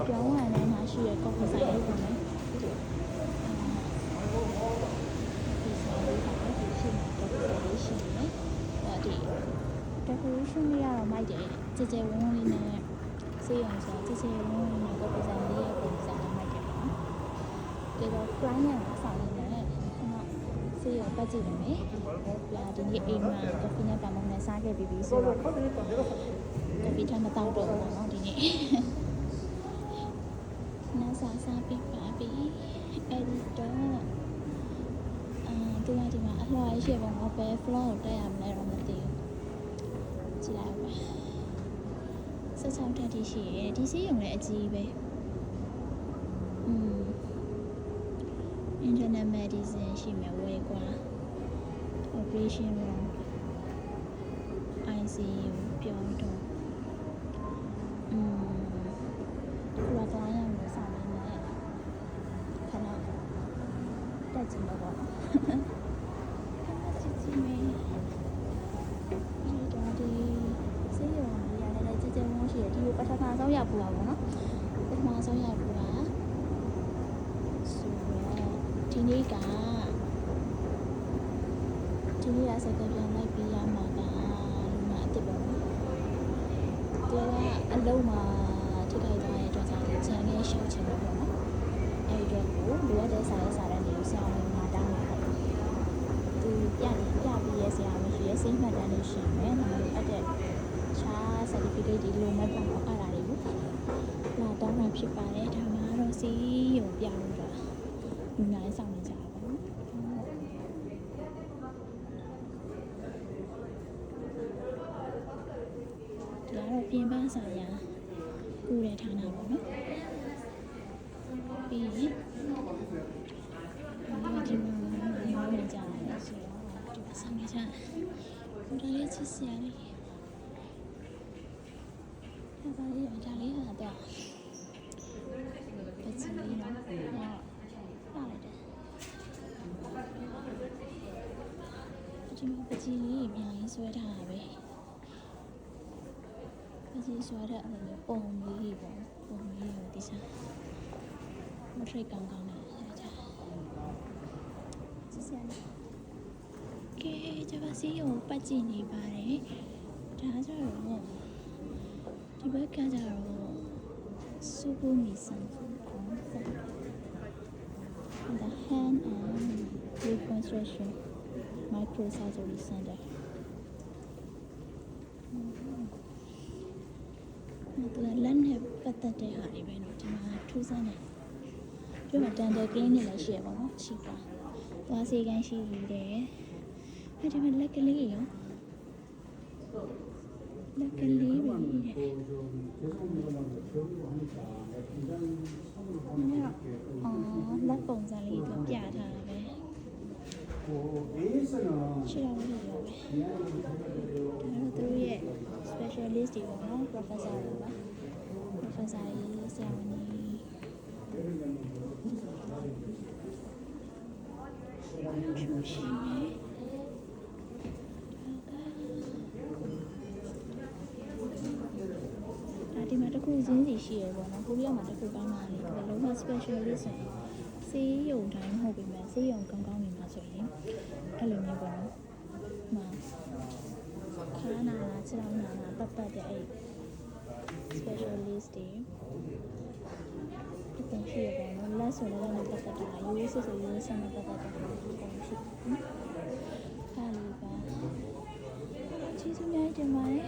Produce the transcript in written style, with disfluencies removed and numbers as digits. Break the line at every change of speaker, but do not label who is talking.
ပြောင်းဝင်နေမှာရှိရကော်ဖီဆိုင်လေးပေါ့နော်decoration လေးကတော့မိုက်တယ်ကြဲကြဲဝန်းဝန်းလေးနဲ့စေးရုံဆိုကြဲကြဲဝန်းဝန်းနဲ့ကော်ဖီဆိုင်လေးရဲ့ပုံစံနဲ့မိုက်တယ်ပေါ့နော်ဒီတော့ client ရအဆောင်လေးနဲ့စေးရုံပတ်ကြည့်နေမယ်ပြဒီနေ့အိမ်မှာကော်ဖီနဲ့ပါမုံနဲ့စားခဲ့ပြီးဆိုတော့ကော်ဖီထမ်းမတောက်တော့ဘူးပေါ့နော်ဒီနေ့နားစားပြီးပါပြီအဲ့ဒီတော့ဒီမှာအလှော်ရှိပုံတော့ပဲ floor ကိုတက်ရမလဲတော့မသိဘူးကြည့်လိုက်ပါ16တက်တိရှိရဲဒီစီးရုံလည်းအကြီးပဲinternal medicine ရှိမယ်ဝယ်ကွာ operation room ICU ပြောတော့လာတော့ရမယ်စာလေးနဲ့ခဏတက်ကြည့်တော့ပေါ့ကြည့်မယ်ဒီတော့ဒီစေးရုံလေးရတယ်လည်းကြည်ကြဲဝန်းရှိရဒီကိုပထမဆုံးရောက်ပူတာပေါ့နော်ပထမဆုံးရောက်ပူတာဆိုတော့ဒီနေ့ကစကားပြန်လိုက်ပြီးရမှာကလူမအစ်စ်ပေါ့နော်သူကအလုံးမှာထိခိုက်သွားတဲ့အတွက်ကြောင့်ဂျန်လေးရှောက်ချင်လို့ပေါ့နော်အဲ့ဒီတော့လိုအပ်တဲ့စာတဲ့နေကိုဆရာဝန်ကတောင်းတာပေါ့သူပြပြီးရဲ့ဆရာဝန်ရှိရဲ့စိတ်မှတ်တမ်းလေးရှိမယ်နော်လိုအပ်တဲ့ခြား certificate တွေလိုမှတ်ပေါ့နော်အဲ့ဒါတွေကိုလာတောင်းတာဖြစ်ပါတယ်ဒါမှတော့စီးရုံပြလို့တော့လူနာရေးဆောင်နေကြတာပေါ့နော်ပြင်ပဆိုင်ရာကုတဲ့ဌာနပေါ့နော်ပြီးရင်ဒီမှာကြတယ်ဆိုတော့ဒီမှာဆောင်နေကြကိုယ်လေးချစ်စရာလေးဒါလေးဒါလေးဟာတော့ပချီလေးနော်ဟုတ်လိုက်တယ်ဒီမှာပချီလေးအများကြီးဆွဲထားတာပဲဒီဆိုရတဲ့အဲ့လိုပုံလေးပေါ့ပုံလေးကိုဒီစားမထိတ်ကောင်းနဲ့ရကြစစ်စရနေကဲကျပါစီကိုပတ်ကြည့်နေပါတယ်ဒါကြတော့ဒီဘက်ကကြတော့စူပူမီဆန်The hand and reconstruction microsurgery centerသူကလက်နဲ့ပတ်သက်တဲ့ဟာတွေပဲเนาะဒီမှာထူးဆန်းတယ်ဒီမှာ dental clinic လည်းရှိရပါတော့ရှိပါသွားစေခိုင်းရှိတယ်အဲဒီမှာလက်ကလေးရောလက်ကလေးပဲလက်ပုံစံလေးသူပြထားတာပဲရှိတော့မလို့ရောပဲသူတို့ရဲ့ specialist တွေပေါ့နော် professor တွေပါ professor ကြီးဆရာဝန်ကြီးချူရှိနေဒီမှာတစ်ခုချင်းစီရှိရပေါ့နော်ကိုရီးယားမှာတစ်ခုကောင်းတာလေဒီလုံးဝ specialist ဆိုရင်စေးရုံတိုင်းမဟုတ်ပေမဲ့စေးရုံကောင်းနေမှာဆိုရင်အဲ့လိုမျိုးပေါ့နော်မှာခါနာလားခြေထောက်နာလားပတ်တဲ့အဲ့ specialist တွေဒီပုံရှိရပေါ့နော်လက်ဆိုလည်းလည်းပတ်တာရိုးစစ်ဆိုရိုးဆက်မပတ်တာပုံရှိခါလေးပါချီးစများတင်ပါတယ်